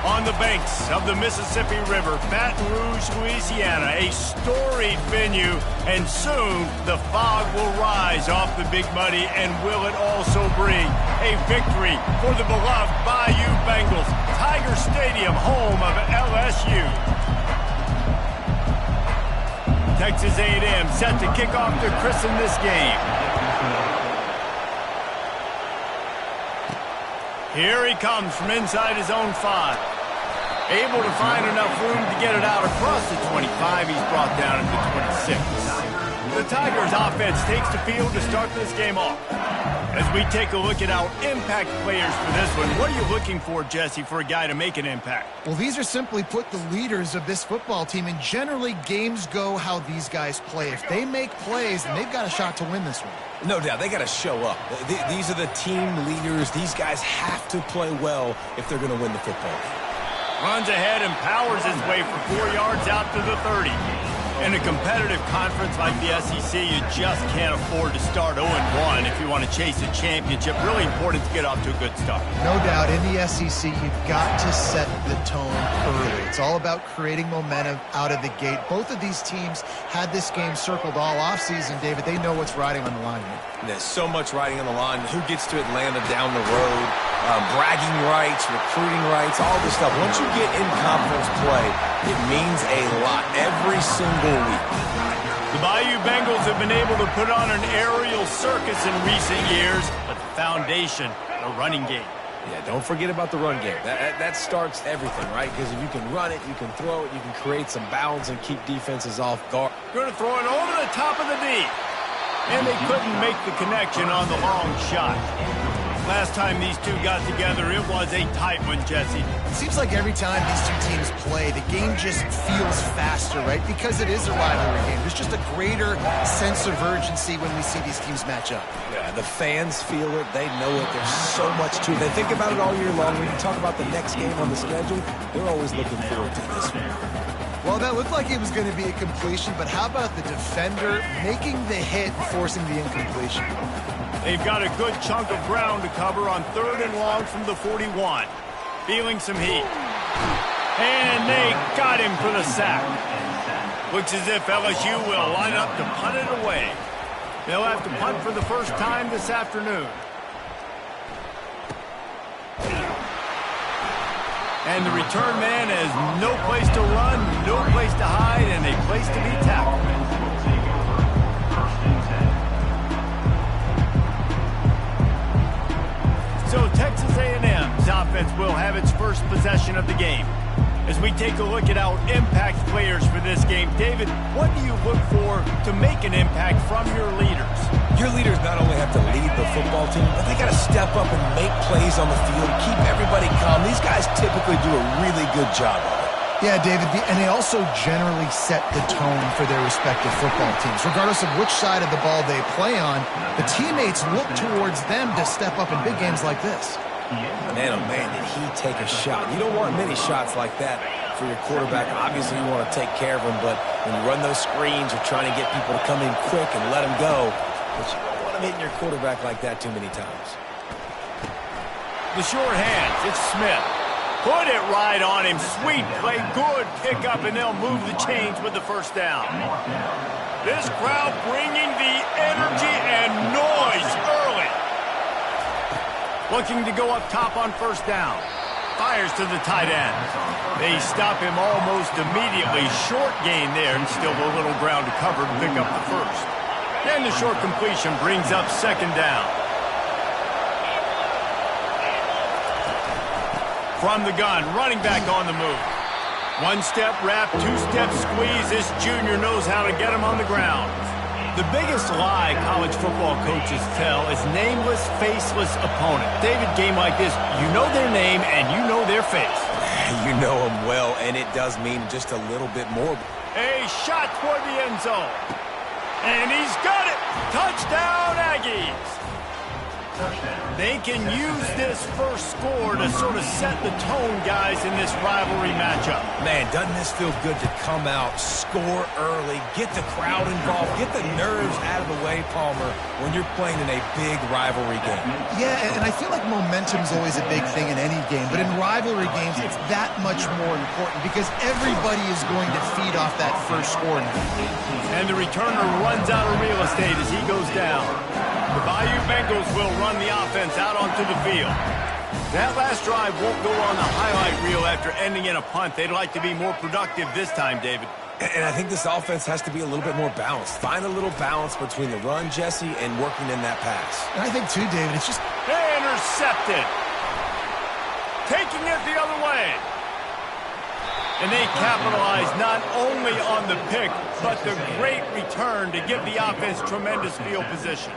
On the banks of the Mississippi River, Baton Rouge, Louisiana, a storied venue, and soon the fog will rise off the Big Muddy, and will it also bring a victory for the beloved Bayou Bengals, Tiger Stadium, home of LSU. Texas A&M set to kick off to christen this game. Here he comes from inside his own 5. Able to find enough room to get it out across the 25. He's brought down at the 26. The Tigers offense takes the field to start this game off. As we take a look at our impact players for this one, what are you looking for, Jesse, for a guy to make an impact? Well, these are simply put the leaders of this football team, and generally games go how these guys play. If they make plays, then they've got a shot to win this one. No doubt, they got to show up. These are the team leaders. These guys have to play well if they're going to win the football game. Runs ahead and powers his way for 4 yards out to the 30. In a competitive conference like the SEC, you just can't afford to start 0-1 if you want to chase a championship. Really important to get off to a good start. No doubt, in the SEC, you've got to set the tone early. It's all about creating momentum out of the gate. Both of these teams had this game circled all offseason, David. They know what's riding on the line here. There's so much riding on the line. Who gets to Atlanta down the road? Bragging rights, recruiting rights, all this stuff. Once you get in conference play, it means a lot every single week. The Bayou Bengals have been able to put on an aerial circus in recent years, but the foundation, the running game. Yeah, don't forget about the run game. That starts everything, right? Because if you can run it, you can throw it, you can create some bounds and keep defenses off guard. Going to throw it over the top of the knee. And they couldn't make the connection on the long shot. Last time these two got together, it was a tight one, Jesse. It seems like every time these two teams play, the game just feels faster, right? Because it is a rivalry game. There's just a greater sense of urgency when we see these teams match up. Yeah, the fans feel it. They know it. There's so much to it. They think about it all year long. When you talk about the next game on the schedule, they're always looking forward to this one. Well, that looked like it was going to be a completion, but how about the defender making the hit and forcing the incompletion? They've got a good chunk of ground to cover on 3rd and long from the 41. Feeling some heat. And they got him for the sack. Looks as if LSU will line up to punt it away. They'll have to punt for the first time this afternoon. And the return man has no place to run, no place to hide, and a place to be tackled. So Texas A&M's offense will have its first possession of the game. As we take a look at our impact players for this game, David, what do you look for to make an impact from your leaders? Your leaders not only have to lead the football team, but they got to step up and make plays on the field, keep everybody calm. These guys typically do a really good job of it. Yeah, David, and they also generally set the tone for their respective football teams. Regardless of which side of the ball they play on, the teammates look towards them to step up in big games like this. Man, oh man, did he take a shot. You don't want many shots like that for your quarterback. Obviously, you want to take care of him, but when you run those screens, you're trying to get people to come in quick and let them go. But you don't want them hitting your quarterback like that too many times. The short hands, it's Smith. Put it right on him. Sweet play, good pickup, and they'll move the chains with the first down. This crowd bringing the energy and noise early. Looking to go up top on first down. Fires to the tight end. They stop him almost immediately. Short gain there, and still a little ground to cover to pick up the first. And the short completion brings up 2nd down. From the gun, running back on the move. 1-step wrap, 2-step squeeze. This junior knows how to get him on the ground. The biggest lie college football coaches tell is nameless, faceless opponent. David, game like this, you know their name and you know their face. You know them well, and it does mean just a little bit more. A shot toward the end zone. And he's got it. Touchdown, Aggies. They can use this first score to sort of set the tone, guys, in this rivalry matchup. Man, doesn't this feel good to come out, score early, get the crowd involved, get the nerves out of the way, Palmer, when you're playing in a big rivalry game. Yeah, and I feel like momentum's always a big thing in any game, but in rivalry games, it's that much more important because everybody is going to feed off that first score now. And the returner runs out of real estate as he goes down. The Bayou Bengals will run the offense out onto the field. That last drive won't go on the highlight reel after ending in a punt. They'd like to be more productive this time, David. And I think this offense has to be a little bit more balanced. Find a little balance between the run, Jesse, and working in that pass. And I think, too, David, it's just... Intercepted. Taking it the other way. And they capitalize not only on the pick, but the great return to give the offense tremendous field position.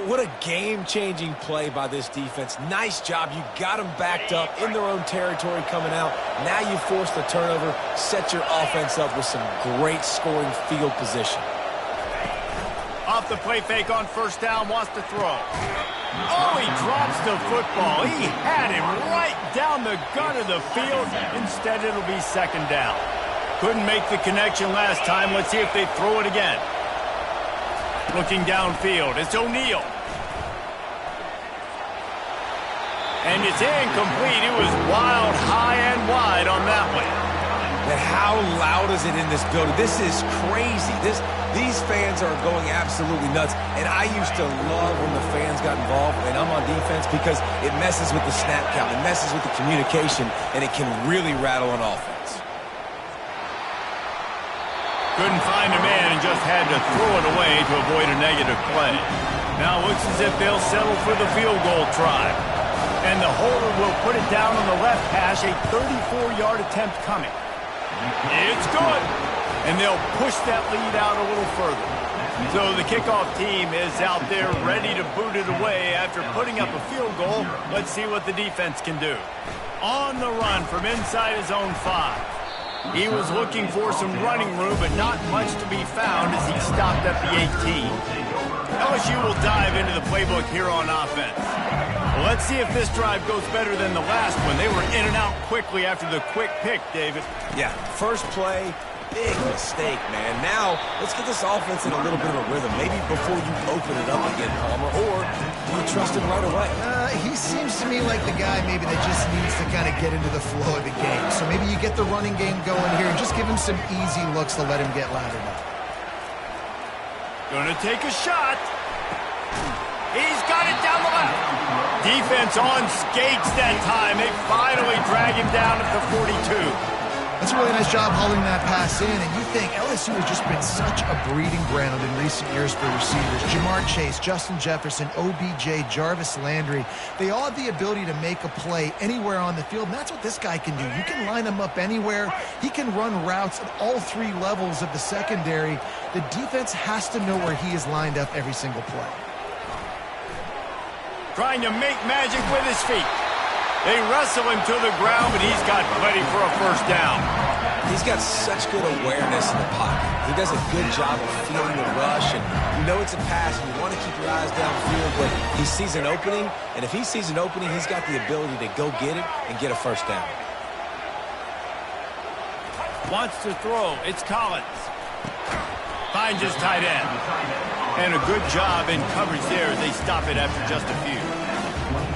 What a game-changing play by this defense. Nice job. You got them backed up in their own territory coming out. Now you force the turnover, set your offense up with some great scoring field position. Off the play fake on first down, wants to throw. Oh, he drops the football. He had him right down the gut of the field. Instead, it'll be second down. Couldn't make the connection last time. Let's see if they throw it again. Looking downfield, it's O'Neal. And it's incomplete. It was wild, high and wide on that one. And how loud is it in this building? This is crazy. These fans are going absolutely nuts. And I used to love when the fans got involved, and I'm on defense, because it messes with the snap count. It messes with the communication, and it can really rattle an offense. Couldn't find a man and just had to throw it away to avoid a negative play. Now it looks as if they'll settle for the field goal try. And the holder will put it down on the left hash, a 34-yard attempt coming. It's good. And they'll push that lead out a little further. So the kickoff team is out there ready to boot it away after putting up a field goal. Let's see what the defense can do. On the run from inside his own 5. He was looking for some running room, but not much to be found as he stopped at the 18. LSU will dive into the playbook here on offense. Well, let's see if this drive goes better than the last one. They were in and out quickly after the quick pick, David. Yeah, first play, big mistake, man. Now, let's get this offense in a little bit of a rhythm. Maybe before you open it up again, Palmer, or do you trust him right away? He seems to me like the guy maybe that just needs to kind of get into the flow of the game. So maybe you get the running game going here and just give him some easy looks to let him get lathered up. Gonna take a shot. He's got it down the left. Defense on skates that time. They finally drag him down at the 42. That's a really nice job hauling that pass in, and you think LSU has just been such a breeding ground in recent years for receivers. Jamar Chase, Justin Jefferson, OBJ, Jarvis Landry, they all have the ability to make a play anywhere on the field, and that's what this guy can do. You can line him up anywhere. He can run routes at all 3 levels of the secondary. The defense has to know where he is lined up every single play. Trying to make magic with his feet. They wrestle him to the ground, but he's got plenty for a first down. He's got such good awareness in the pocket. He does a good job of feeling the rush, and you know it's a pass, and you want to keep your eyes downfield, but he sees an opening, and if he sees an opening, he's got the ability to go get it and get a first down. Wants to throw. It's Collins. Finds his tight end. And a good job in coverage there as they stop it after just a few.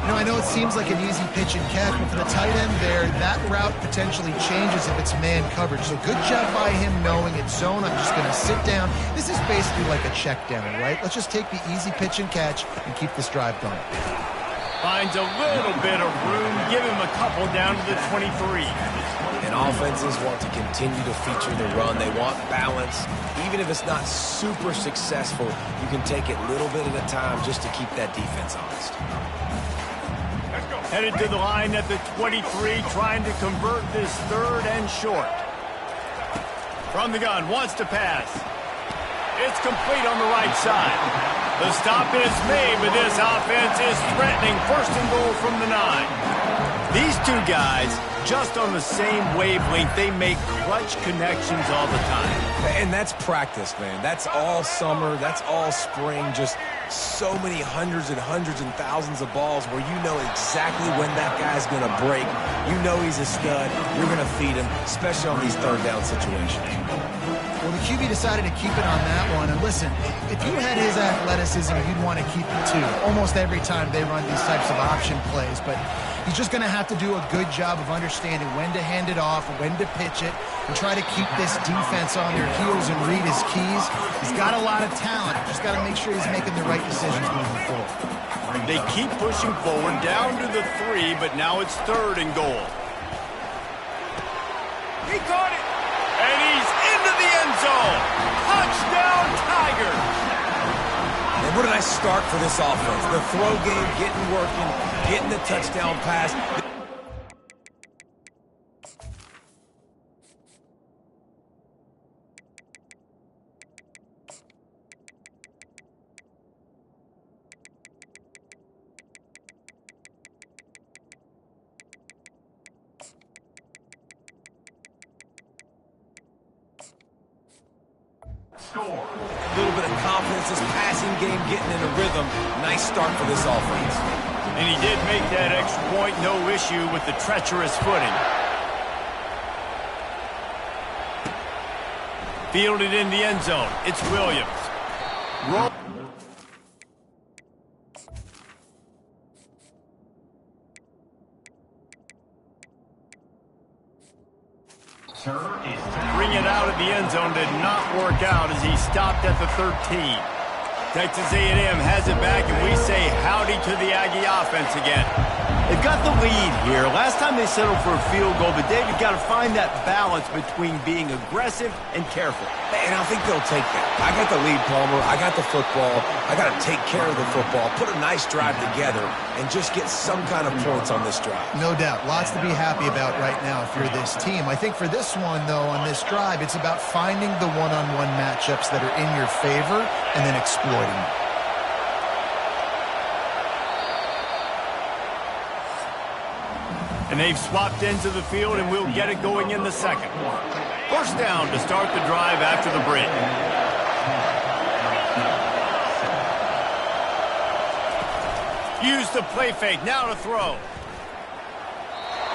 You know, I know it seems like an easy pitch and catch, but for the tight end there, that route potentially changes if it's man coverage. So good job by him knowing it's zone. I'm just going to sit down. This is basically like a check down, right? Let's just take the easy pitch and catch and keep this drive going. Finds a little bit of room. Give him a couple down to the 23. And offenses want to continue to feature the run. They want balance. Even if it's not super successful, you can take it little bit at a time just to keep that defense honest. Headed to the line at the 23, trying to convert this 3rd and short. From the gun, wants to pass. It's complete on the right side. The stop is made, but this offense is threatening. 1st and goal from the 9. These two guys, just on the same wavelength, they make clutch connections all the time. And that's practice, man. That's all summer. That's all spring. Just so many hundreds and thousands of balls where you know exactly when that guy's going to break. You know he's a stud. You're going to feed him, especially on these third down situations. Well, the QB decided to keep it on that one. And listen, if you had his athleticism, you'd want to keep it too. Almost every time they run these types of option plays. But he's just going to have to do a good job of understanding when to hand it off, when to pitch it, and try to keep this defense on their heels and read his keys. He's got a lot of talent. Just got to make sure he's making the right decisions moving forward. They keep pushing forward down to the 3, but now it's 3rd and goal. He caught it, and he's into the end zone. Touchdown, Tigers. And what a nice start for this offense. The throw game getting working, getting the touchdown pass. A little bit of confidence, this passing game getting in a rhythm. Nice start for this offense. And he did make that extra point, no issue with the treacherous footing. Fielded in the end zone. It's Williams. Roll. Bring it out of the end zone did not work out as he stopped at the 13. Texas A&M has it back, and we say howdy to the Aggie offense again. They've got the lead here. Last time they settled for a field goal, but David got to find that balance between being aggressive and careful. And I think they'll take that. I got the lead, Palmer. I got the football. I got to take care of the football, put a nice drive together, and just get some kind of points on this drive. No doubt. Lots to be happy about right now if you're this team. I think for this one, though, on this drive, it's about finding the one-on-one matchups that are in your favor and then exploiting them. And they've swapped into the field, and we'll get it going in the second. First down to start the drive after the break. Use the play fake, now to throw.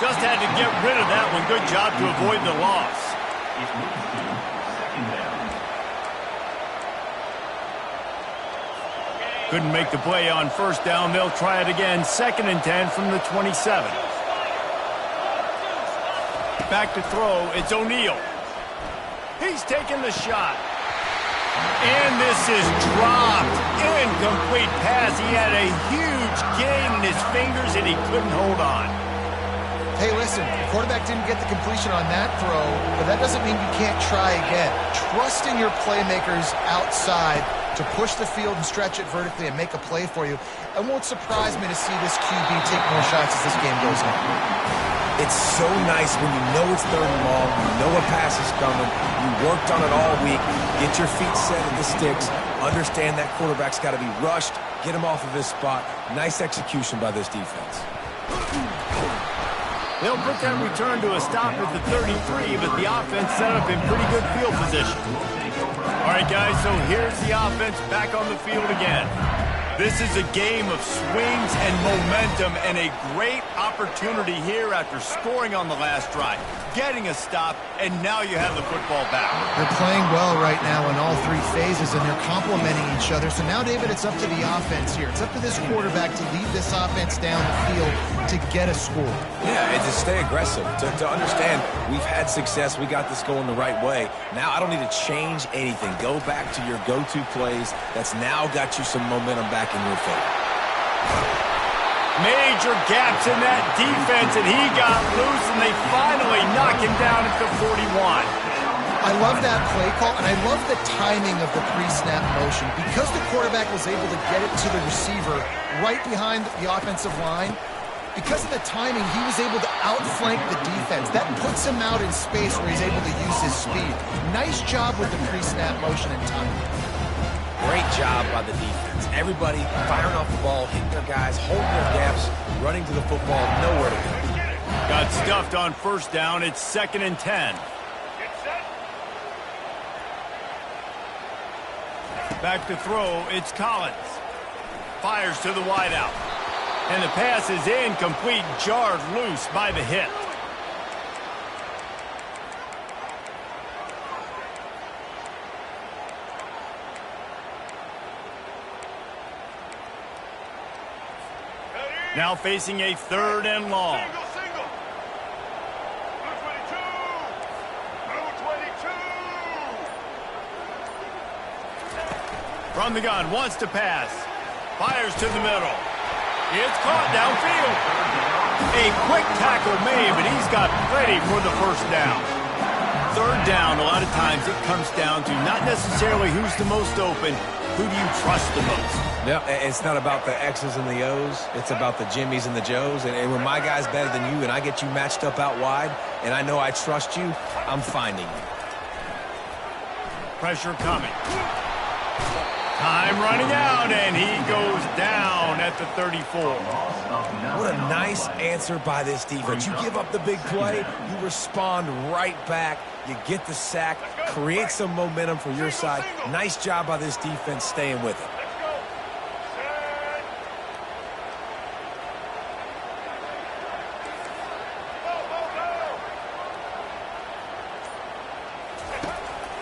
Just had to get rid of that one. Good job to avoid the loss. Couldn't make the play on first down. They'll try it again. 2nd and 10 from the 27. Back to throw. It's O'Neal. He's taking the shot. And this is dropped. Incomplete pass. He had a huge gain in his fingers, and he couldn't hold on. Hey, listen, the quarterback didn't get the completion on that throw, but that doesn't mean you can't try again. Trusting your playmakers outside to push the field and stretch it vertically and make a play for you. It won't surprise me to see this QB take more shots as this game goes on. It's so nice when you know it's 3rd and long, you know a pass is coming, you worked on it all week, get your feet set at the sticks, understand that quarterback's got to be rushed, get him off of his spot. Nice execution by this defense. They'll put that return to a stop at the 33, but the offense set up in pretty good field position. All right, guys, so here's the offense back on the field again. This is a game of swings and momentum, and a great opportunity here after scoring on the last drive, getting a stop, and now you have the football back. They're playing well right now in all 3 phases, and they're complementing each other. So now, David, it's up to the offense here. It's up to this quarterback to lead this offense down the field to get a score. Yeah, and to stay aggressive, to understand we've had success, we got this going the right way. Now I don't need to change anything. Go back to your go-to plays. That's now got you some momentum back in your favor. Major gaps in that defense, and he got loose, and they finally knock him down at the 41. I love that play call, and I love the timing of the pre-snap motion. Because the quarterback was able to get it to the receiver right behind the offensive line, because of the timing, he was able to outflank the defense. That puts him out in space where he's able to use his speed. Nice job with the pre-snap motion and timing. Great job by the defense. Everybody firing off the ball, hitting their guys, holding their gaps, running to the football, nowhere to go. Got stuffed on first down. It's 2nd and 10. Back to throw. It's Collins. Fires to the wideout. And the pass is incomplete, jarred loose by the hit. Now facing a 3rd and long. From the gun, wants to pass. Fires to the middle. It's caught downfield. A quick tackle made, but he's got plenty for the first down. 3rd down, a lot of times it comes down to not necessarily who's the most open, who do you trust the most? Yeah, it's not about the X's and the O's. It's about the Jimmies and the Joes. And when my guy's better than you and I get you matched up out wide and I know I trust you, I'm finding you. Pressure coming. Time running out, and he goes down at the 34. What a nice answer by this defense. You give up the big play, you respond right back, you get the sack, create some momentum for your side. Nice job by this defense staying with it.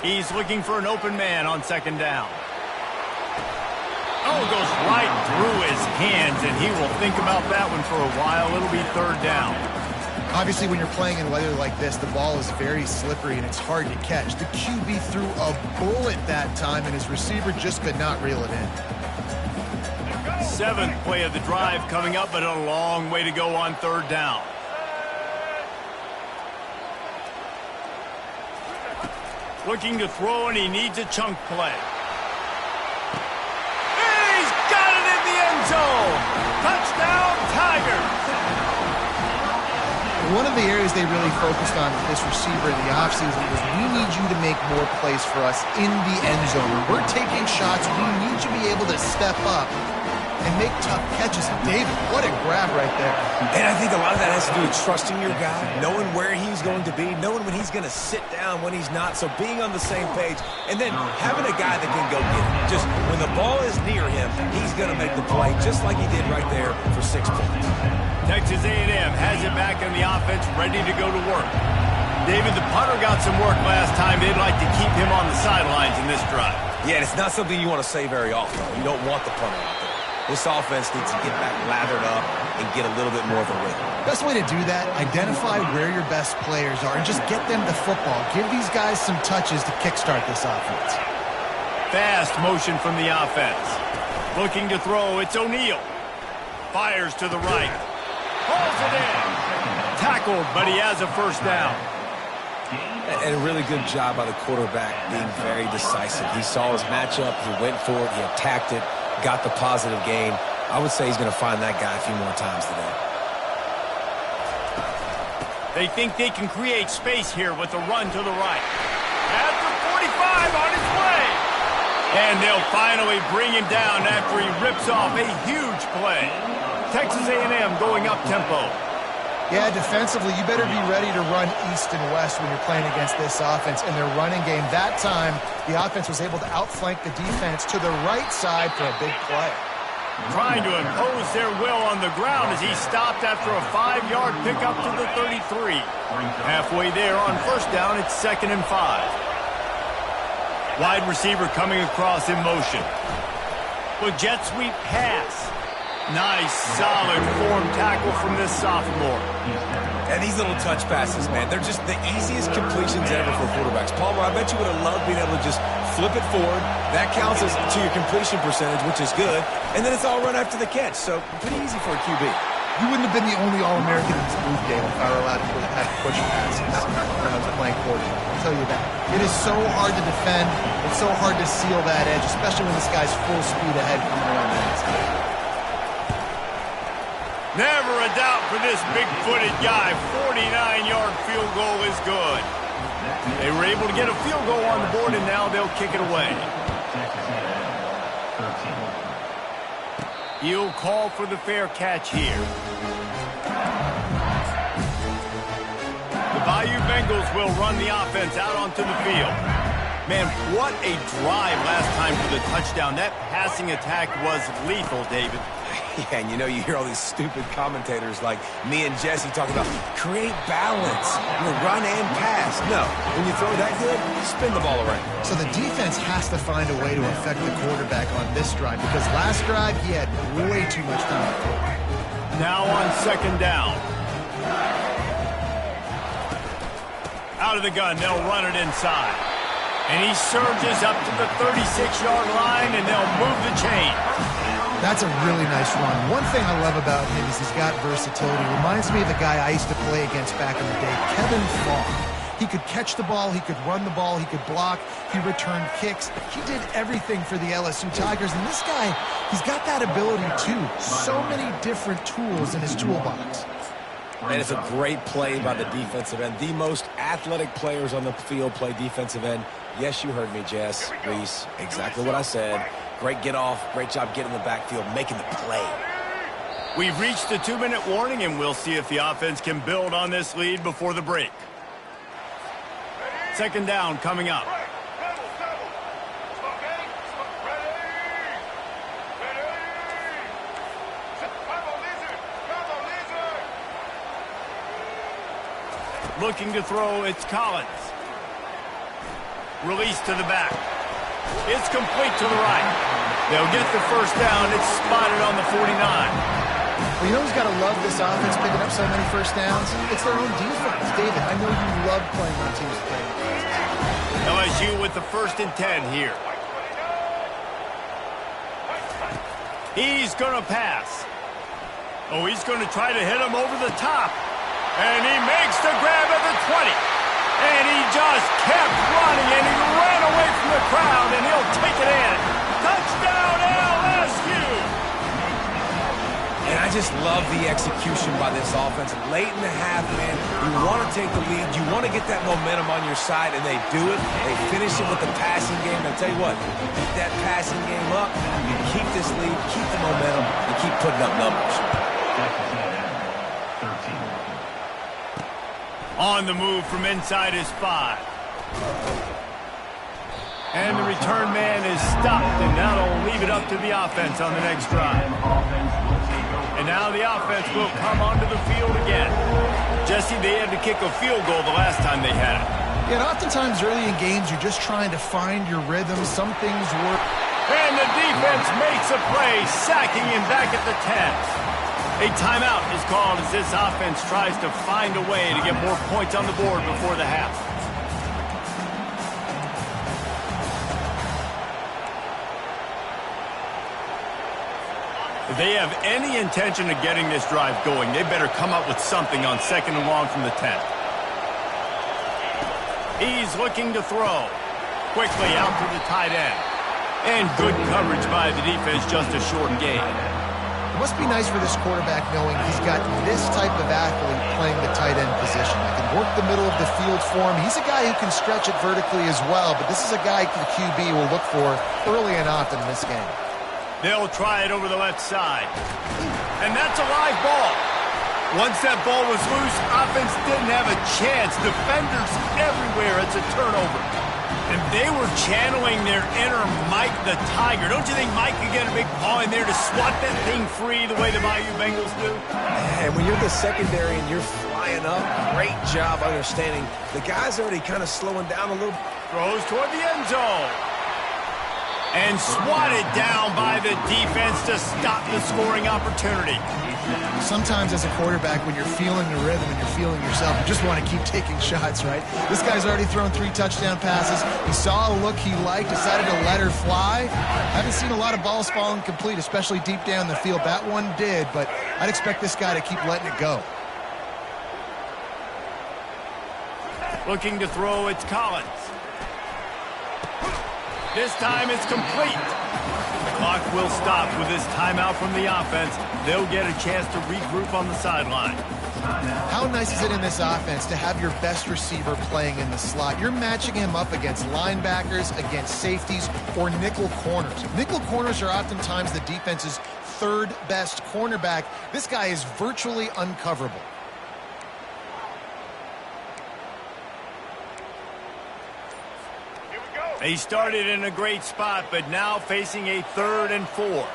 He's looking for an open man on 2nd down. Oh, goes right through his hands, and he will think about that one for a while. It'll be 3rd down. Obviously, when you're playing in weather like this, the ball is very slippery, and it's hard to catch. The QB threw a bullet that time, and his receiver just could not reel it in. 7th play of the drive coming up, but a long way to go on 3rd down. Looking to throw, and he needs a chunk play. He's got it in the end zone. Touchdown, Tigers. One of the areas they really focused on with this receiver in the offseason was we need you to make more plays for us in the end zone. When we're taking shots, we need you to be able to step up and make tough catches. David, what a grab right there. And I think a lot of that has to do with trusting your guy, knowing where he's going to be, knowing when he's going to sit down, when he's not. So being on the same page, and then having a guy that can go get it. Just when the ball is near him, he's going to make the play, just like he did right there for 6 points. Texas A&M has it back in the offense, ready to go to work. David, the punter got some work last time. They'd like to keep him on the sidelines in this drive. Yeah, and it's not something you want to say very often. You don't want the punter out there. This offense needs to get back lathered up and get a little bit more of a rhythm. Best way to do that, identify where your best players are and just get them the football. Give these guys some touches to kickstart this offense. Fast motion from the offense. Looking to throw, it's O'Neal. Fires to the right. Pulls it in. Tackled, but he has a 1st down. And a really good job by the quarterback being very decisive. He saw his matchup, he went for it, he attacked it, got the positive gain. I would say he's going to find that guy a few more times today. They think they can create space here with a run to the right. At the 45 on his way. And they'll finally bring him down after he rips off a huge play. Texas A&M going up tempo. Yeah, defensively, you better be ready to run east and west when you're playing against this offense in their running game. That time, the offense was able to outflank the defense to the right side for a big play. Trying to impose their will on the ground as he stopped after a 5-yard pickup to the 33. Halfway there on 1st down, it's 2nd and 5. Wide receiver coming across in motion. With jet sweep pass. Nice, solid form tackle from this sophomore. And these little touch passes, man, they're just the easiest completions ever for quarterbacks. Palmer, I bet you would have loved being able to just flip it forward. That counts as to your completion percentage, which is good. And then it's all run after the catch, so pretty easy for a QB. You wouldn't have been the only All-American in this booth game if I were allowed to have push passes when I was playing quarterback. I'll tell you that. It is so hard to defend. It's so hard to seal that edge, especially when this guy's full speed ahead coming around the inside. Never a doubt for this big-footed guy. 49-yard field goal is good. They were able to get a field goal on the board, and now they'll kick it away. He'll call for the fair catch here. The Bayou Bengals will run the offense out onto the field. Man, what a drive last time for the touchdown. That passing attack was lethal, David. Yeah, and you hear all these stupid commentators like me and Jesse talking about create balance, run and pass. No, when you throw that good, spin the ball around. So the defense has to find a way to affect the quarterback on this drive because last drive he had way too much time to throw. Now on second down. Out of the gun, they'll run it inside. And he surges up to the 36-yard line, and they'll move the chain. That's a really nice run. One thing I love about him is he's got versatility. Reminds me of the guy I used to play against back in the day, Kevin Faulk. He could catch the ball, he could run the ball, he could block, he returned kicks. He did everything for the LSU Tigers, and this guy, he's got that ability too. So many different tools in his toolbox. And it's a great play by the defensive end. The most athletic players on the field play defensive end. Yes, you heard me, Jess, Reese. Exactly what I said. Great get off. Great job getting in the backfield, making the play. We've reached the 2-minute warning, and we'll see if the offense can build on this lead before the break. Second down coming up. Looking to throw, it's Collins. Release to the back. It's complete to the right. They'll get the first down. It's spotted on the 49. Well, you know who's got to love this offense picking up so many first downs? It's their own defense. David, I know you love playing on teams that play defense. LSU with the 1st and 10 here. He's going to pass. Oh, he's going to try to hit him over the top. And he makes the grab at the 20. And he just kept running, and he ran away from the crowd, and he'll take it in. Touchdown, LSU! And I just love the execution by this offense. Late in the half, man, you want to take the lead. You want to get that momentum on your side, and they do it. They finish it with the passing game. I tell you what, you keep that passing game up, you keep this lead, keep the momentum, and keep putting up numbers. On the move from inside his 5. And the return man is stopped, and that'll leave it up to the offense on the next drive. And now the offense will come onto the field again. Jesse, they had to kick a field goal the last time they had it. Yeah, and oftentimes early in games, you're just trying to find your rhythm. Some things work. And the defense makes a play, sacking him back at the 10. A timeout is called as this offense tries to find a way to get more points on the board before the half. If they have any intention of getting this drive going, they better come up with something on 2nd and long from the 10. He's looking to throw. Quickly out to the tight end. And good coverage by the defense, just a short gain. It must be nice for this quarterback knowing he's got this type of athlete playing the tight end position. He can work the middle of the field for him. He's a guy who can stretch it vertically as well, but this is a guy the QB will look for early and often in this game. They'll try it over the left side. And that's a live ball. Once that ball was loose, offense didn't have a chance. Defenders everywhere. It's a turnover. And they were channeling their inner Mike the Tiger. Don't you think Mike could get a big paw in there to swat that thing free the way the Bayou Bengals do? And when you're the secondary and you're flying up, great job understanding. The guy's already kind of slowing down a little. Throws toward the end zone. And swatted down by the defense to stop the scoring opportunity. Sometimes as a quarterback, when you're feeling the rhythm and you're feeling yourself, you just want to keep taking shots, right? This guy's already thrown 3 touchdown passes. He saw a look he liked, decided to let her fly. Haven't seen a lot of balls falling complete, especially deep down the field. That one did, but I'd expect this guy to keep letting it go. Looking to throw, it's Collins. This time it's complete. The clock will stop with this timeout from the offense. They'll get a chance to regroup on the sideline. How nice is it in this offense to have your best receiver playing in the slot? You're matching him up against linebackers, against safeties, or nickel corners. Nickel corners are oftentimes the defense's 3rd best cornerback. This guy is virtually uncoverable. Here we go. They started in a great spot, but now facing a 3rd and 4.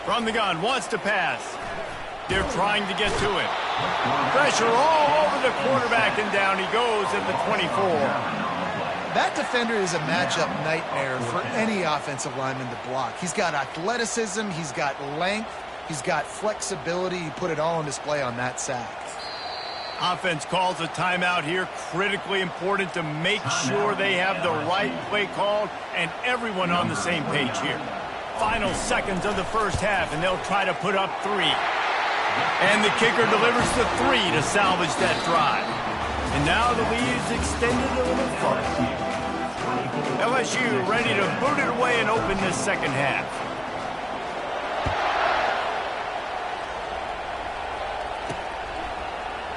From the gun, wants to pass. They're trying to get to him. Pressure all over the quarterback, and down he goes at the 24. That defender is a matchup nightmare for any offensive lineman to block. He's got athleticism, he's got length, he's got flexibility. He put it all on display on that sack. Offense calls a timeout here. Critically important to make sure they have the right play called and everyone on the same page here. Final seconds of the first half, and they'll try to put up 3. And the kicker delivers the 3 to salvage that drive. And now the lead is extended a little further. LSU ready to boot it away and open this second half.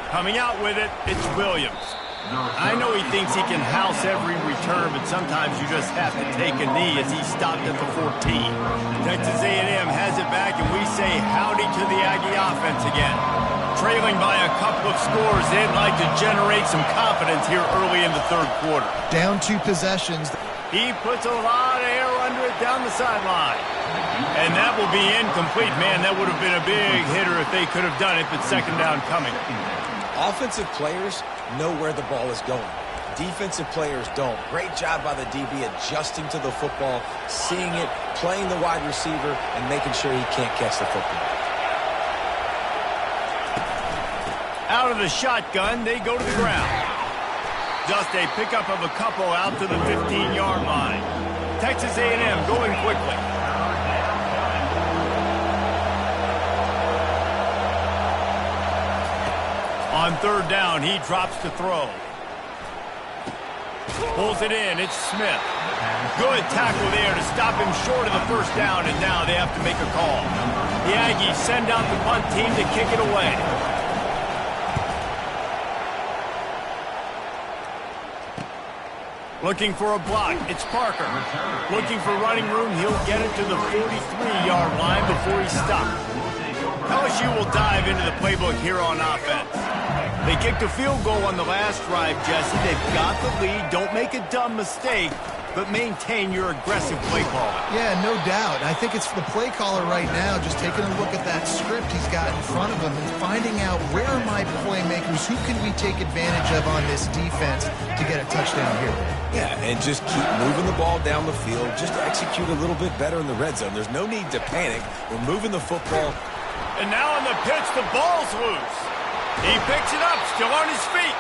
Coming out with it, it's Williams. I know he thinks he can house every return, but sometimes you just have to take a knee as he stopped at the 14. Texas A&M has it back, and we say howdy to the Aggie offense again. Trailing by a couple of scores, they'd like to generate some confidence here early in the 3rd quarter. Down 2 possessions. He puts a lot of air under it down the sideline. And that will be incomplete. Man, that would have been a big hitter if they could have done it, but second down coming. Offensive players know where the ball is going. Defensive players don't. Great job by the DB adjusting to the football, seeing it, playing the wide receiver, and making sure he can't catch the football. Out of the shotgun, they go to the ground. Just a pickup of a couple out to the 15-yard line. Texas A&M going quickly. On 3rd down, he drops to throw. Pulls it in, it's Smith. Good tackle there to stop him short of the first down, and now they have to make a call. The Aggies send out the punt team to kick it away. Looking for a block, it's Parker. Looking for running room, he'll get it to the 43-yard line before he stops. LSU will dive into the playbook here on offense. They kicked a field goal on the last drive, Jesse. They've got the lead. Don't make a dumb mistake, but maintain your aggressive play calling. Yeah, no doubt. I think it's for the play caller right now, just taking a look at that script he's got in front of him and finding out where are my playmakers, who can we take advantage of on this defense to get a touchdown here. Yeah, and just keep moving the ball down the field. Just execute a little bit better in the red zone. There's no need to panic. We're moving the football. And now on the pitch, the ball's loose. He picks it up, still on his feet.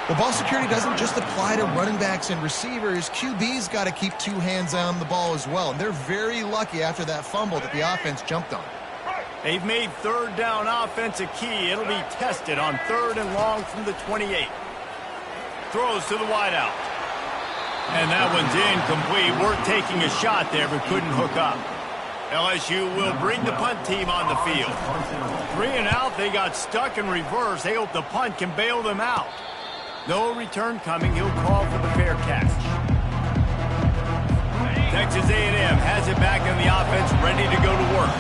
Well, ball security doesn't just apply to running backs and receivers. QB's got to keep 2 hands on the ball as well. And they're very lucky after that fumble that the offense jumped on. They've made 3rd down offense a key. It'll be tested on 3rd and long from the 28. Throws to the wideout. And that one's incomplete. Worth taking a shot there, but couldn't hook up. LSU will bring the punt team on the field. 3 and out, they got stuck in reverse. They hope the punt can bail them out. No return coming. He'll call for the fair catch. Texas A&M has it back in the offense, ready to go to work.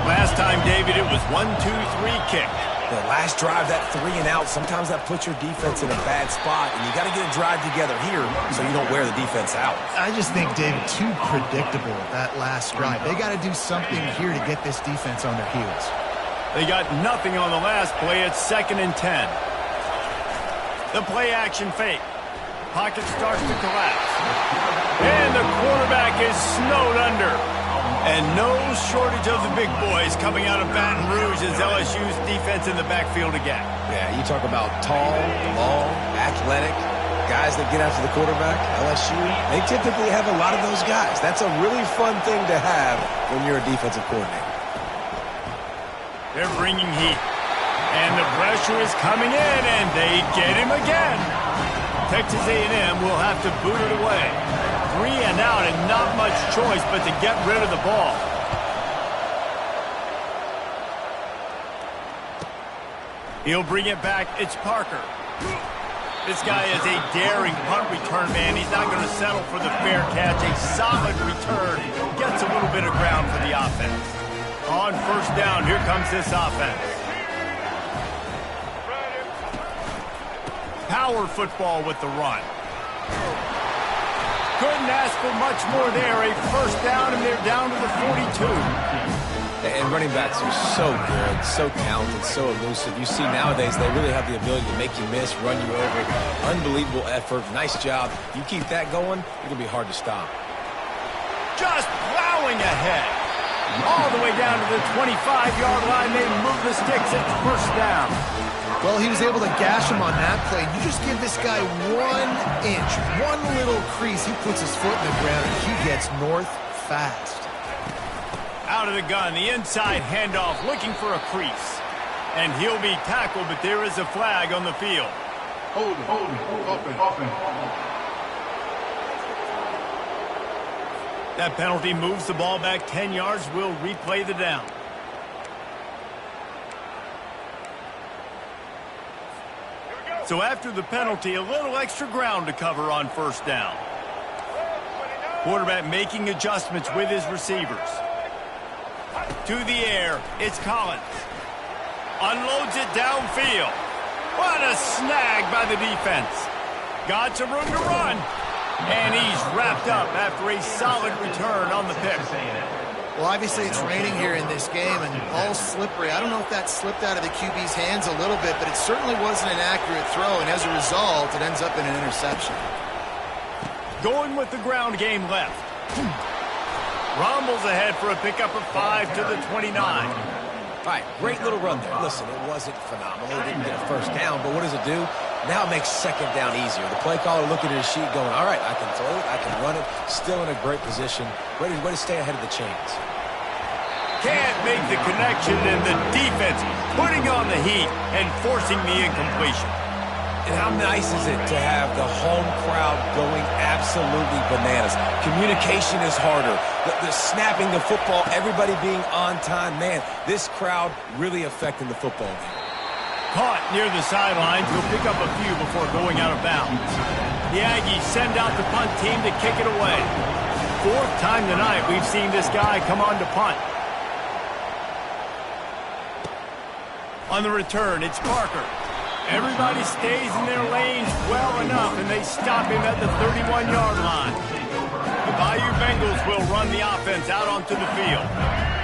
Last time, David, it was 1-2-3 kick. The last drive, that 3 and out, sometimes that puts your defense in a bad spot, and you got to get a drive together here so you don't wear the defense out. I just think, David, too predictable that last drive. They got to do something here to get this defense on their heels. They got nothing on the last play. It's 2nd and 10. The play action fake. Pocket starts to collapse. And the quarterback is snowed under. And no shortage of the big boys coming out of Baton Rouge as LSU's defense in the backfield again. Yeah, you talk about tall, long, athletic, guys that get after the quarterback. LSU, they typically have a lot of those guys. That's a really fun thing to have when you're a defensive coordinator. They're bringing heat. And the pressure is coming in, and they get him again. Texas A&M will have to boot it away. 3 and out, and not much choice but to get rid of the ball. He'll bring it back. It's Parker. This guy is a daring punt return man. He's not going to settle for the fair catch. A solid return. Gets a little bit of ground for the offense. On 1st down, here comes this offense. Power football with the run. Couldn't ask for much more there. A first down, and they're down to the 42. And running backs are so good, so talented, so elusive. You see nowadays they really have the ability to make you miss, run you over. Unbelievable effort. Nice job. You keep that going, it'll be hard to stop. Just plowing ahead. All the way down to the 25-yard line. They move the sticks. It's first down. Well, he was able to gash him on that play. You just give this guy 1 inch, one little crease. He puts his foot in the ground, and he gets north fast. Out of the gun, the inside handoff, looking for a crease. And he'll be tackled, but there is a flag on the field. Hold it, open. That penalty moves the ball back 10 yards. We'll replay the down. So after the penalty, a little extra ground to cover on first down. Quarterback making adjustments with his receivers. To the air, it's Collins. Unloads it downfield. What a snag by the defense. Got some room to run. And he's wrapped up after a solid return on the pick. Well, obviously it's raining here in this game, and the ball's slippery. I don't know if that slipped out of the QB's hands a little bit, but it certainly wasn't an accurate throw, and as a result, it ends up in an interception. Going with the ground game left. Rumbles ahead for a pickup of 5 to the 29. All right, great little run there. Listen, it wasn't phenomenal. It didn't get a first down, but what does it do? Now it makes second down easier. The play caller looking at his sheet going, all right, I can throw it, I can run it, still in a great position. Way to stay ahead of the chains. Can't make the connection, and the defense putting on the heat and forcing the incompletion. And how nice is it to have the home crowd going absolutely bananas? Communication is harder. The snapping the football, everybody being on time. Man, this crowd really affecting the football game. Caught near the sidelines. He'll pick up a few before going out of bounds. The Aggies send out the punt team to kick it away. Fourth time tonight we've seen this guy come on to punt. On the return, it's Parker. Everybody stays in their lanes well enough, and they stop him at the 31-yard line. The Bayou Bengals will run the offense out onto the field.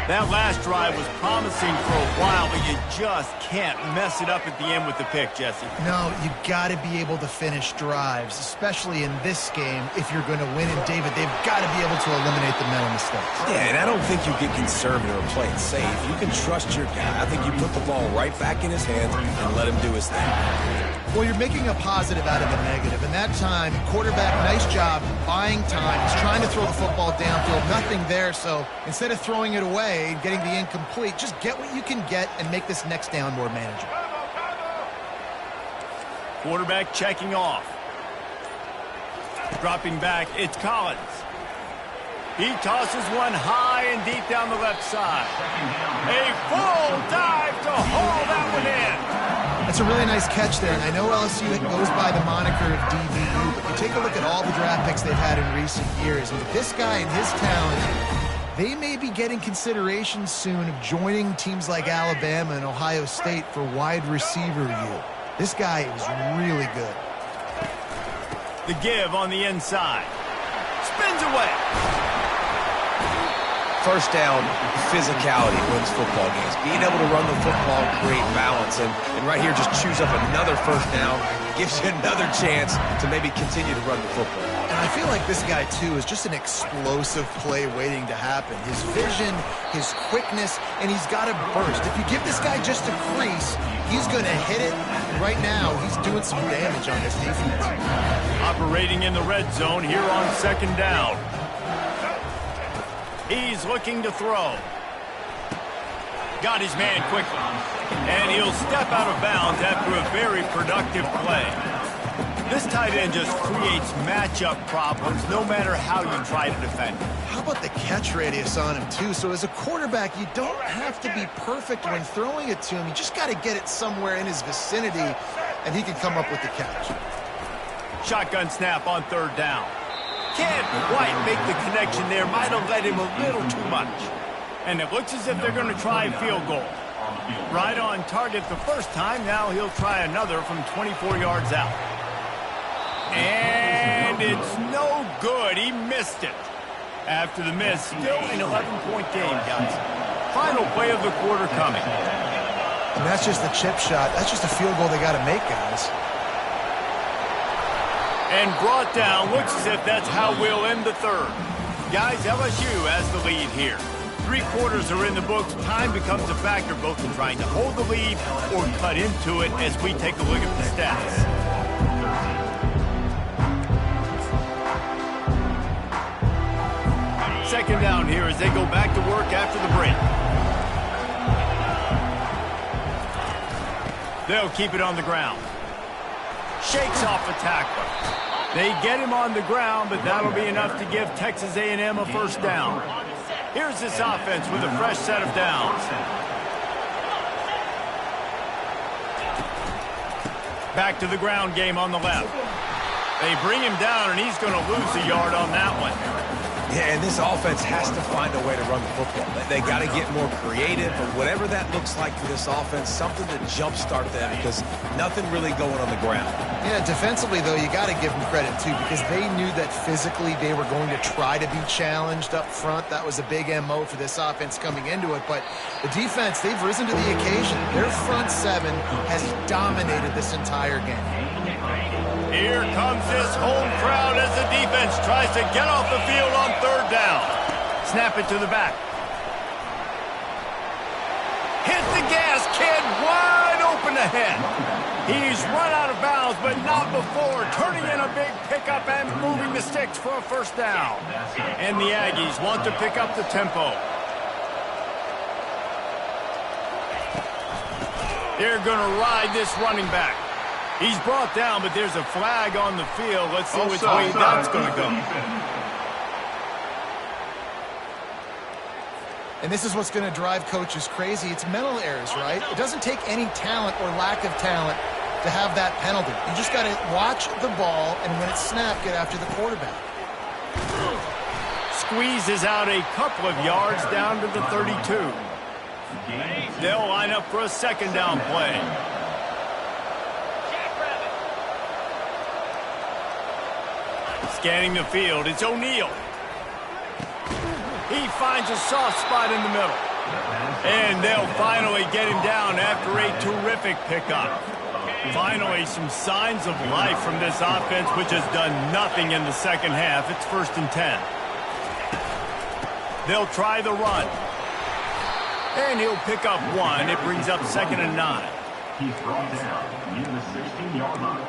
That last drive was promising for a while, but you just can't mess it up at the end with the pick, Jesse. No, you got to be able to finish drives, especially in this game. If you're going to win, and David, they've got to be able to eliminate the mental mistakes. Yeah, and I don't think you get conservative or play it safe. You can trust your guy. I think you put the ball right back in his hands and let him do his thing. Well, you're making a positive out of a negative, and that time, quarterback, nice job, buying time. He's trying to throw the football downfield, nothing there, so instead of throwing it away and getting the incomplete, just get what you can get and make this next down more manageable. Quarterback checking off. Dropping back, it's Collins. He tosses one high and deep down the left side. A full dive to haul that one in. That's a really nice catch there, and I know LSU goes by the moniker of DBU, but you take a look at all the draft picks they've had in recent years, and with this guy and his talent, they may be getting consideration soon of joining teams like Alabama and Ohio State for wide receiver U. This guy is really good. The give on the inside. Spins away. First down, physicality wins football games. Being able to run the football, create balance, and right here just choose up another first down, gives you another chance to maybe continue to run the football. And I feel like this guy, too, is just an explosive play waiting to happen. His vision, his quickness, and he's got a burst. If you give this guy just a crease, he's going to hit it. And right now, he's doing some damage on his defense. Operating in the red zone here on second down. He's looking to throw. Got his man quickly. And he'll step out of bounds after a very productive play. This tight end just creates matchup problems no matter how you try to defend him. How about the catch radius on him, too? So as a quarterback, you don't have to be perfect when throwing it to him. You just got to get it somewhere in his vicinity, and he can come up with the catch. Shotgun snap on third down. Can't quite make the connection there. Might have led him a little too much. And it looks as if they're going to try a field goal. Right on target the first time. Now he'll try another from 24 yards out. And And it's no good. He missed it. After the miss, still an 11-point game, guys. Final play of the quarter coming. And that's just the chip shot. That's just a field goal they got to make, guys. And brought down. Looks as if that's how we'll end the third. Guys, LSU has the lead here. 3 quarters are in the books. Time becomes a factor both in trying to hold the lead or cut into it as we take a look at the stats. Second down here as they go back to work after the break. They'll keep it on the ground. Shakes off a tackler. They get him on the ground, but that'll be enough to give Texas A&M a first down. Here's this offense with a fresh set of downs. Back to the ground game on the left. They bring him down, and he's going to lose a yard on that one. Yeah, and this offense has to find a way to run the football. They got to get more creative, but whatever that looks like for this offense, something to jumpstart them because nothing really going on the ground. Yeah, defensively, though, you got to give them credit, too, because they knew that physically they were going to try to be challenged up front. That was a big MO for this offense coming into it, but the defense, they've risen to the occasion. Their front seven has dominated this entire game. Here comes this home crowd as the defense tries to get off the field on third down. Snap it to the back. Hit the gas, kid, wide open ahead. He's run out of bounds, but not before. Turning in a big pickup and moving the sticks for a first down. And the Aggies want to pick up the tempo. They're going to ride this running back. He's brought down, but there's a flag on the field. Let's see which way that's going to go. And this is what's going to drive coaches crazy. It's mental errors, right? It doesn't take any talent or lack of talent to have that penalty. You just got to watch the ball, and when it's snapped, get after the quarterback. Squeezes out a couple of yards down to the 32. They'll line up for a second down play. Scanning the field, it's O'Neal. He finds a soft spot in the middle. And they'll finally get him down after a terrific pickup. Finally, some signs of life from this offense, which has done nothing in the second half. It's 1st and 10. They'll try the run. And he'll pick up 1. It brings up 2nd and 9. He's brought down near the 16-yard line.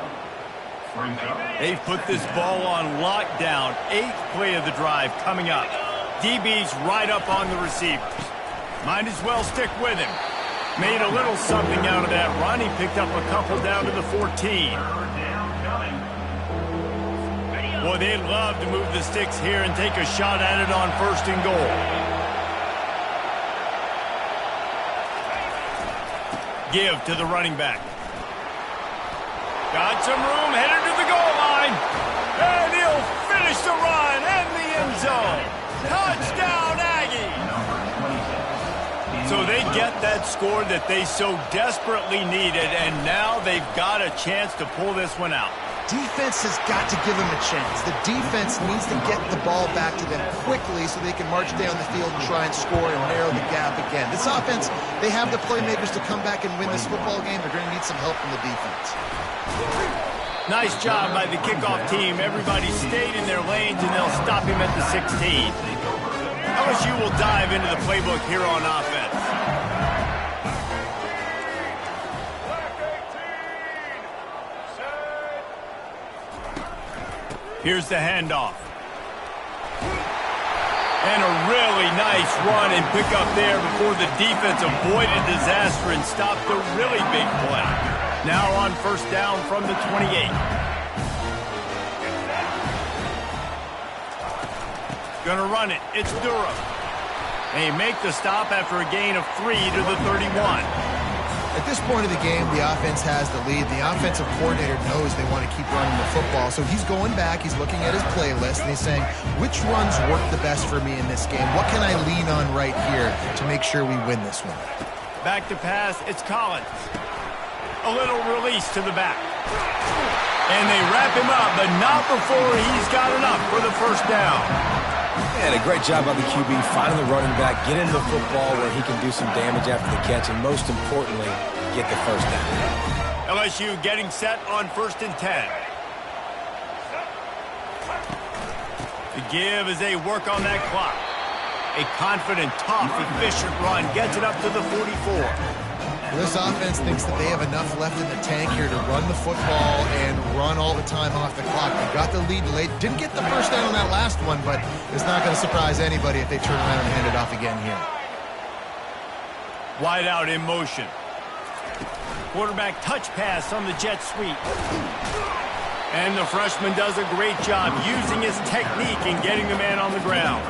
They've put this ball on lockdown. 8th play of the drive coming up. DB's right up on the receivers. Might as well stick with him. Made a little something out of that run. He picked up a couple down to the 14. Boy, they'd love to move the sticks here and take a shot at it on 1st and goal. Give to the running back. Got some room, headed to the goal line. And he'll finish the run and the end zone. Touchdown, Aggie. So they get that score that they so desperately needed, and now they've got a chance to pull this one out. Defense has got to give them a chance. The defense needs to get the ball back to them quickly so they can march down the field and try and score and narrow the gap again. This offense, they have the playmakers to come back and win this football game. They're going to need some help from the defense. Nice job by the kickoff team. Everybody stayed in their lanes, and they'll stop him at the 16. LSU will dive into the playbook here on offense. Here's the handoff. And a really nice run and pick up there before the defense avoided disaster and stopped a really big play. Now on 1st down from the 28. Gonna run it. It's Durham. They make the stop after a gain of 3 to the 31. At this point of the game, the offense has the lead. The offensive coordinator knows they want to keep running the football. So he's going back, he's looking at his playlist, and he's saying, which runs work the best for me in this game? What can I lean on right here to make sure we win this one? Back to pass, it's Collins. A little release to the back. And they wrap him up, but not before he's got enough for the first down. And a great job by the QB, finding the running back, getting the football where he can do some damage after the catch, and most importantly, get the first down. LSU getting set on 1st and 10. The give as they work on that clock. A confident, tough, efficient run gets it up to the 44. This offense thinks that they have enough left in the tank here to run the football and run all the time off the clock. They got the lead late. Didn't get the first down on that last one, but it's not going to surprise anybody if they turn around and hand it off again here. Wide out in motion. Quarterback touch pass on the jet sweep. And the freshman does a great job using his technique and getting the man on the ground.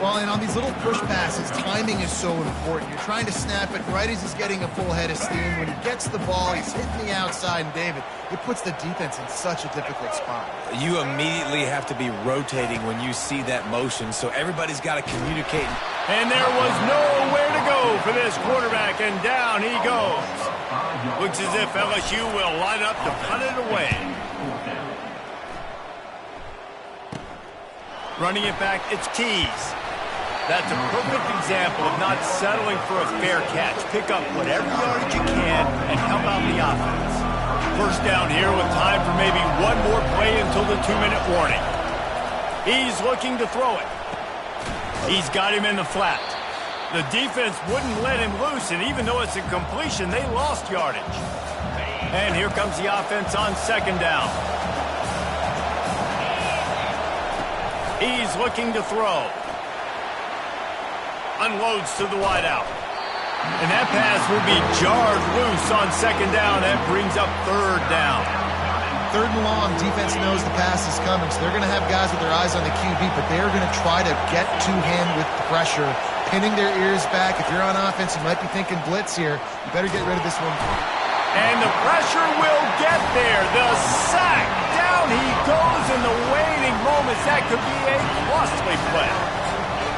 Well, and on these little push passes, timing is so important. You're trying to snap it right as he's getting a full head of steam. When he gets the ball, he's hitting the outside, and David, it puts the defense in such a difficult spot. You immediately have to be rotating when you see that motion, so everybody's got to communicate. And there was nowhere to go for this quarterback, and down he goes. Looks as if LSU will line up to punt it away. Running it back, it's Keys. That's a perfect example of not settling for a fair catch. Pick up whatever yardage you can and help out the offense. First down here with time for maybe one more play until the 2-minute warning. He's looking to throw it. He's got him in the flat. The defense wouldn't let him loose, and even though it's a completion, they lost yardage. And here comes the offense on 2nd down. He's looking to throw. Unloads to the wideout. And that pass will be jarred loose on 2nd down. That brings up 3rd down. 3rd and long, defense knows the pass is coming, so they're going to have guys with their eyes on the QB, but they're going to try to get to him with pressure, pinning their ears back. If you're on offense, you might be thinking blitz here. You better get rid of this one. And the pressure will get there. The sack. Down he goes in the waiting moments. That could be a costly play.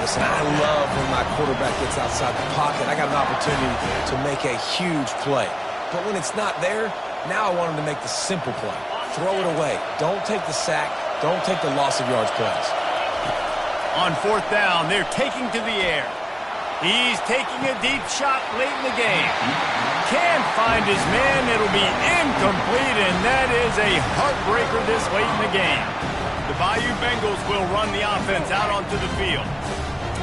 Listen, I love when my quarterback gets outside the pocket. I got an opportunity to make a huge play. But when it's not there, now I want him to make the simple play. Throw it away. Don't take the sack. Don't take the loss of yards plays. On 4th down, they're taking to the air. He's taking a deep shot late in the game. Can't find his man. It'll be incomplete, and that is a heartbreaker this late in the game. The Bayou Bengals will run the offense out onto the field.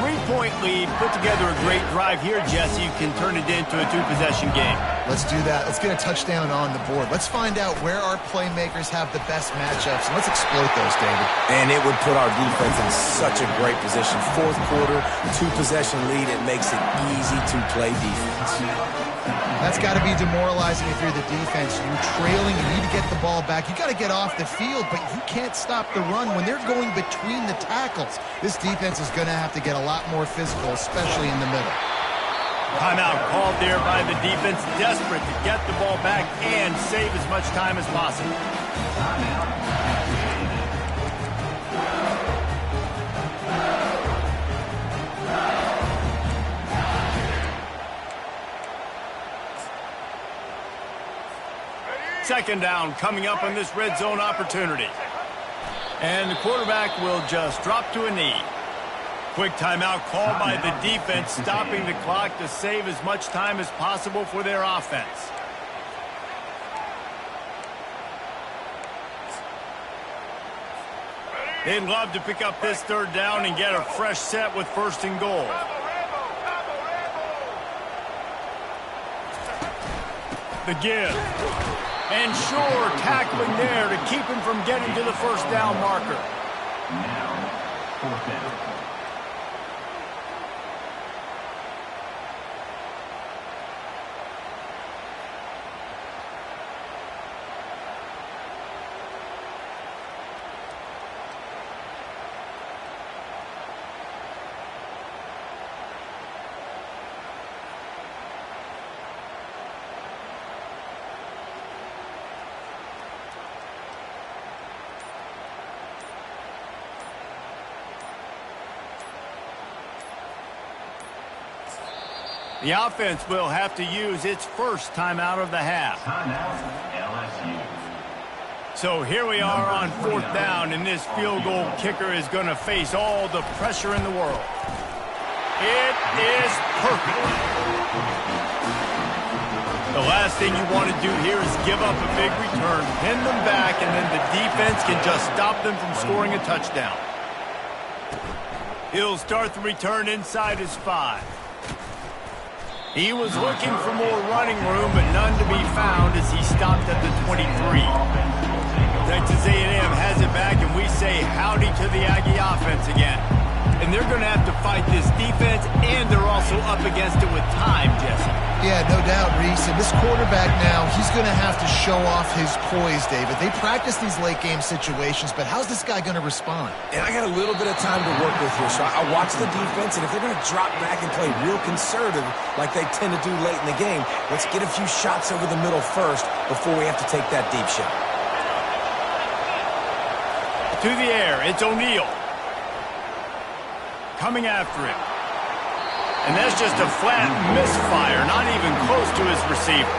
3-point lead, put together a great drive here, Jesse. You can turn it into a 2-possession game. Let's do that. Let's get a touchdown on the board. Let's find out where our playmakers have the best matchups, and let's exploit those, David. And it would put our defense in such a great position. 4th quarter, 2-possession lead. It makes it easy to play defense. That's got to be demoralizing if you're the defense. You're trailing, you need to get the ball back. You got to get off the field, but you can't stop the run when they're going between the tackles. This defense is going to have to get a lot more physical, especially in the middle. Timeout called there by the defense, desperate to get the ball back and save as much time as possible. Second down coming up on this red zone opportunity. And the quarterback will just drop to a knee. Quick timeout called by the defense, stopping the clock to save as much time as possible for their offense. They'd love to pick up this 3rd down and get a fresh set with 1st and goal. The give. And sure, tackling there to keep him from getting to the 1st down marker. Now, 4th down. The offense will have to use its first timeout of the half. Timeout, LSU. So here we are on 4th down, and this field goal kicker is going to face all the pressure in the world. It is perfect. The last thing you want to do here is give up a big return, pin them back, and then the defense can just stop them from scoring a touchdown. He'll start the return inside his 5. He was looking for more running room, but none to be found as he stopped at the 23. Texas A&M has it back, and we say howdy to the Aggie offense again. And they're going to have to fight this defense, and they're also up against it with time, Jesse. Yeah, no doubt, Reese. And this quarterback now, he's going to have to show off his poise, David. They practice these late-game situations, but how's this guy going to respond? And I got a little bit of time to work with here, so I watch the defense, and if they're going to drop back and play real conservative like they tend to do late in the game, let's get a few shots over the middle first before we have to take that deep shot. To the air, it's O'Neal. Coming after him. And that's just a flat misfire, not even close to his receiver.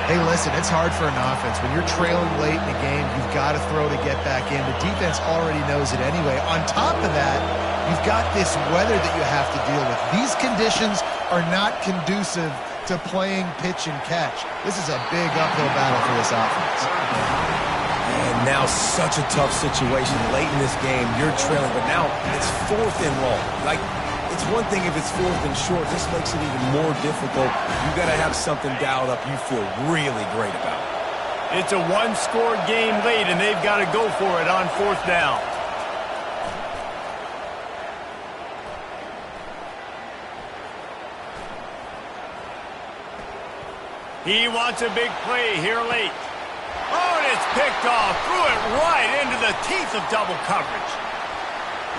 Hey, listen, it's hard for an offense. When you're trailing late in the game, you've got to throw to get back in. The defense already knows it anyway. On top of that, you've got this weather that you have to deal with. These conditions are not conducive to playing pitch and catch. This is a big uphill battle for this offense. And now such a tough situation late in this game. You're trailing, but now it's 4th and long. Like, it's one thing if it's 4th and short. This makes it even more difficult. You got to have something dialed up you feel really great about. It's a one-score game late, and they've got to go for it on 4th down. He wants a big play here late. Oh, and it's picked off. Threw it right into the teeth of double coverage.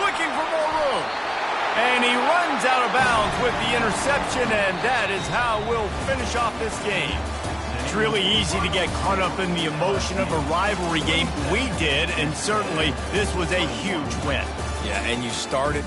Looking for more room. And he runs out of bounds with the interception, and that is how we'll finish off this game. It's really easy to get caught up in the emotion of a rivalry game. We did, and certainly this was a huge win. Yeah, and you started